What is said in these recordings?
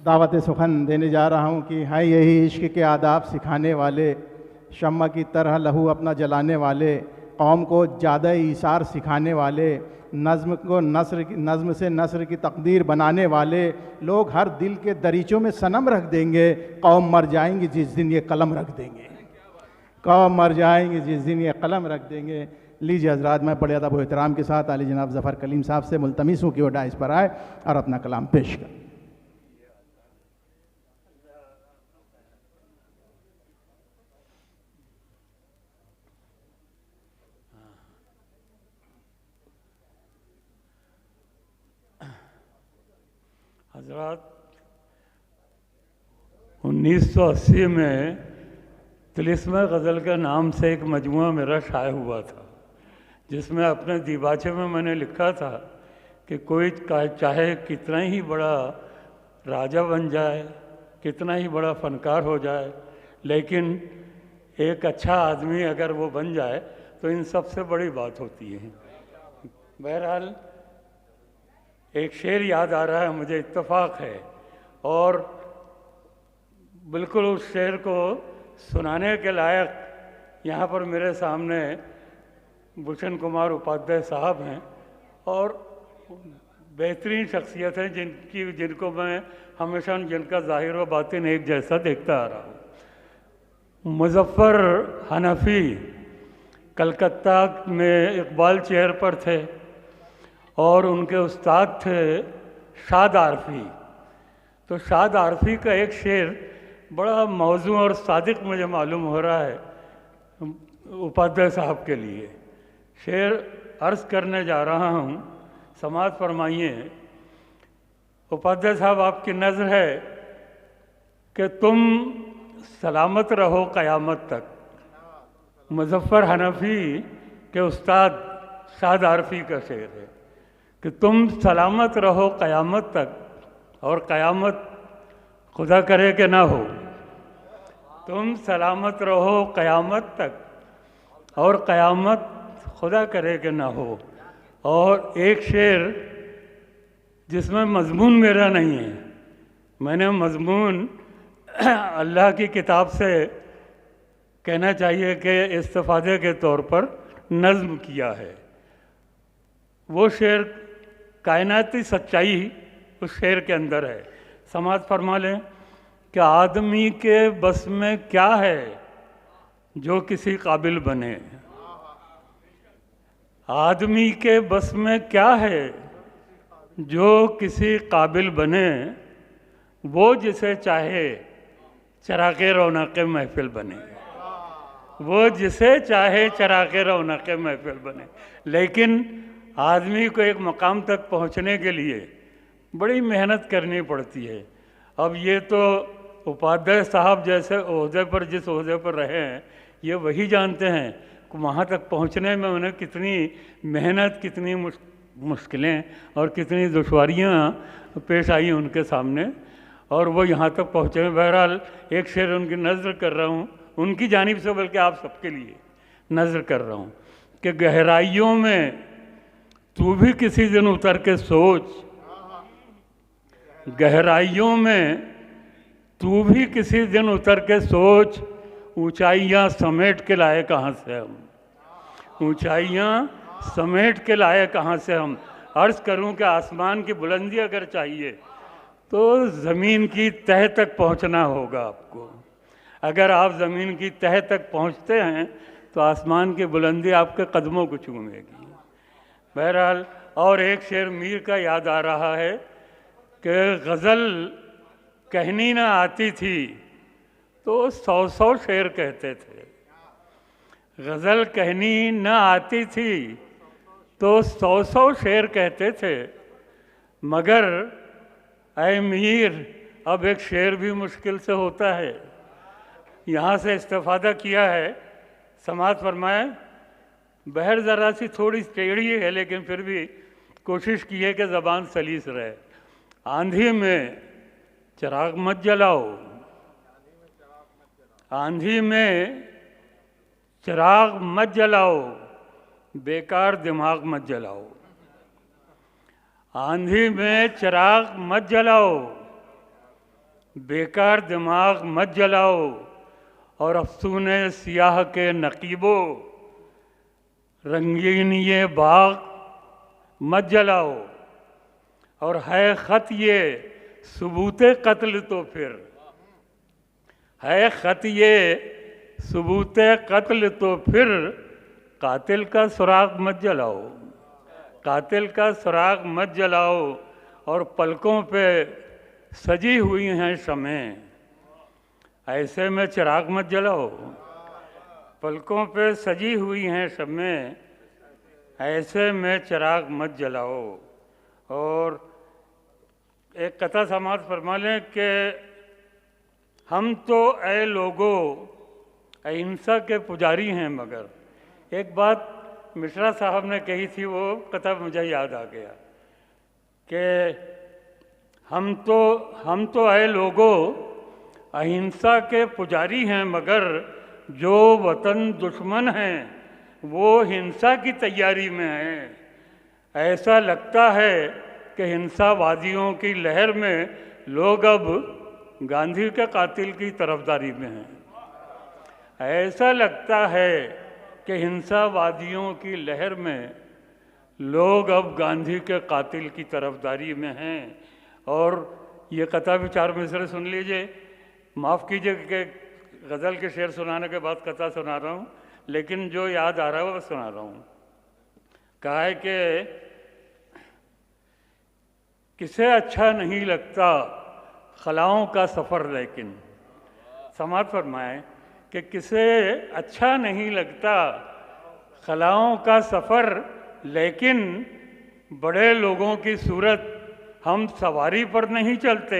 दावत सुखन देने जा रहा हूँ कि हैं यही इश्क के आदाब सिखाने वाले, शम्मा की तरह लहू अपना जलाने वाले, कौम को ज़्यादा ईसार सिखाने वाले, नज़्म को नज़्म से नस्र की तकदीर बनाने वाले। लोग हर दिल के दरीचों में सनम रख देंगे, कौम मर जाएंगी जिस दिन ये कलम रख देंगे। कौम मर जाएंगी जिस दिन ये कलम रख देंगे। लीजिए हजरात, मैं बड़े अदब व एहतराम के साथ आली जनाब ज़फ़र कलीम साहब से मुल्तमिस हूँ कि वो डाइस पर आए और अपना कलाम पेश करें। हजरात, 1980 में तिलिस्म गज़ल के नाम से एक मजमुआ मेरा शाये हुआ था, जिसमें अपने दीबाचे में मैंने लिखा था कि कोई चाहे कितना ही बड़ा राजा बन जाए, कितना ही बड़ा फनकार हो जाए, लेकिन एक अच्छा आदमी अगर वो बन जाए तो इन सबसे बड़ी बात होती है। बहरहाल एक शेर याद आ रहा है मुझे, इत्तेफाक है, और बिल्कुल उस शेर को सुनाने के लायक यहाँ पर मेरे सामने भूषण कुमार उपाध्याय साहब हैं, और बेहतरीन शख्सियत हैं जिनको मैं हमेशा जिनका ज़ाहिर व बातिन एक जैसा देखता आ रहा हूँ। मुज़फ़्फ़र हनफ़ी कलकत्ता में इकबाल चेयर पर थे और उनके उस्ताद थे शाद आरफी। तो शाद आरफी का एक शेर बड़ा मौजू और सादिक मुझे मालूम हो रहा है उपाध्याय साहब के लिए। शेर अर्ज़ करने जा रहा हूँ, समाज फरमाइए। उपाध्याय साहब, आपकी नज़र है कि तुम सलामत रहो क़यामत तक। मुज़फ़्फ़र हनफ़ी के उस्ताद शाद आरफी का शेर है कि तुम सलामत रहो क़यामत तक, और क़यामत खुदा करे कि ना हो। तुम सलामत रहो क़यामत तक, और क़यामत खुदा करे कि ना हो। और एक शेर जिसमें मज़मून मेरा नहीं है, मैंने मज़मून अल्लाह की किताब से कहना चाहिए कि इस्तिफ़ादे के तौर पर नज़्म किया है। वो शेर कायनाती सच्चाई उस शेर के अंदर है। समाज फरमा लें कि आदमी के बस में क्या है जो किसी काबिल बने। आदमी के बस में क्या है जो किसी काबिल बने, वो जिसे चाहे चराग़े रौनक़ महफ़िल बने। वो जिसे चाहे चराग़े रौनक़ महफ़िल बने। लेकिन आदमी को एक मकाम तक पहुंचने के लिए बड़ी मेहनत करनी पड़ती है। अब ये तो उपाध्याय साहब जैसे ओहदे पर, जिस ओहदे पर रहे हैं, ये वही जानते हैं कि वहाँ तक पहुँचने में उन्हें कितनी मेहनत, कितनी मुश्किलें और कितनी दुश्वारियाँ पेश आई उनके सामने, और वो यहाँ तक पहुँचे। बहरहाल एक शेर उनकी नज़र कर रहा हूँ, उनकी जानिब से, बल्कि आप सबके लिए नज़र कर रहा हूँ कि गहराइयों में तू भी किसी दिन उतर के सोच, गहराइयों में तू भी किसी दिन उतर के सोच, ऊंचाइयां समेट के लाए कहाँ से हम। ऊंचाइयां समेट के लाए कहाँ से हम। अर्ज़ करूं कि आसमान की बुलंदी अगर चाहिए तो ज़मीन की तह तक पहुंचना होगा आपको। अगर आप ज़मीन की तह तक पहुंचते हैं तो आसमान की बुलंदी आपके कदमों को चूमेगी। बहरहाल, और एक शेर मीर का याद आ रहा है कि गज़ल कहनी ना आती थी तो 100 शेर कहते थे। गज़ल कहनी ना आती थी तो 100 शेर कहते थे, मगर ऐ मीर अब एक शेर भी मुश्किल से होता है। यहाँ से इस्तिफ़ादा किया है। समाज फरमाए, बहर ज़रा सी थोड़ी टेढ़ी है, लेकिन फिर भी कोशिश की है कि ज़बान सलीस रहे। आंधी में चिराग मत जलाओ, आंधी में चिराग मत जलाओ, बेकार दिमाग मत जलाओ। आंधी में चिराग मत जलाओ, बेकार दिमाग मत जलाओ और अफसूने सियाह के नकीबो, रंगीन ये बाग मत जलाओ। और है ख़त ये सबूते कत्ल तो फिर, है ख़त ये सबूते कत्ल तो फिर कातिल का सुराग मत जलाओ, कातिल का सुराग मत जलाओ। और पलकों पे सजी हुई हैं शमें, ऐसे में चिराग मत जलाओ। पलकों पे सजी हुई हैं शमें, ऐसे में चिराग मत जलाओ। और एक कथा समाप्त फरमा लें कि हम तो ऐ लोगों अहिंसा के पुजारी हैं, मगर एक बात मिश्रा साहब ने कही थी, वो कथा मुझे याद आ गया कि हम तो ऐ लोगों अहिंसा के पुजारी हैं, मगर जो वतन दुश्मन हैं वो हिंसा की तैयारी में हैं। ऐसा लगता है कि हिंसावादियों की लहर में लोग अब गांधी के कातिल की तरफदारी में हैं। ऐसा लगता है कि हिंसावादियों की लहर में लोग अब गांधी के कातिल की तरफदारी में हैं। और ये कथा विचार मिश्र सुन लीजिए। माफ़ कीजिए कि गज़ल के शेर सुनाने के बाद कथा सुना रहा हूँ, लेकिन जो याद आ रहा है वो सुना रहा हूँ। कहा है कि किसे अच्छा नहीं लगता खलाओं का सफ़र, लेकिन समाप्त फरमाए कि किसे अच्छा नहीं लगता खलाओं का सफ़र, लेकिन बड़े लोगों की सूरत हम सवारी पर नहीं चलते।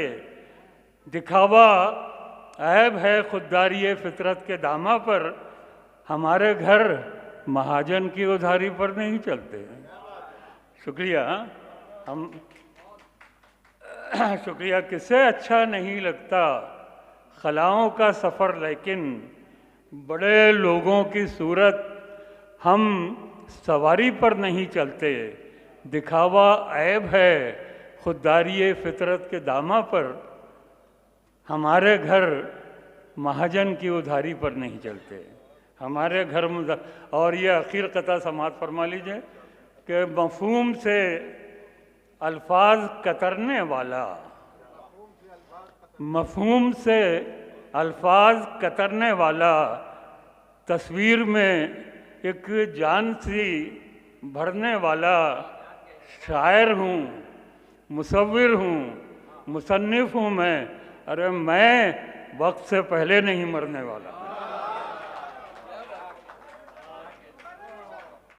दिखावा ऐब है खुददारी फितरत के दामा पर, हमारे घर महाजन की उधारी पर नहीं चलते। शुक्रिया। हम शुक्रिया। किसे अच्छा नहीं लगता खलाओं का सफ़र, लेकिन बड़े लोगों की सूरत हम सवारी पर नहीं चलते। दिखावा ऐब है खुददारी फितरत के दामा पर, हमारे घर महाजन की उधारी पर नहीं चलते। हमारे घर और ये आखिर कथा समाप्त फरमा लीजिए कि मफहूम से अल्फाज कतरने वाला, मफहूम से अल्फाज कतरने वाला, तस्वीर में एक जान सी भरने वाला शायर हूँ, मुसव्विर हूँ, मुसन्निफ़ हूँ मैं। अरे मैं वक्त से पहले नहीं मरने वाला।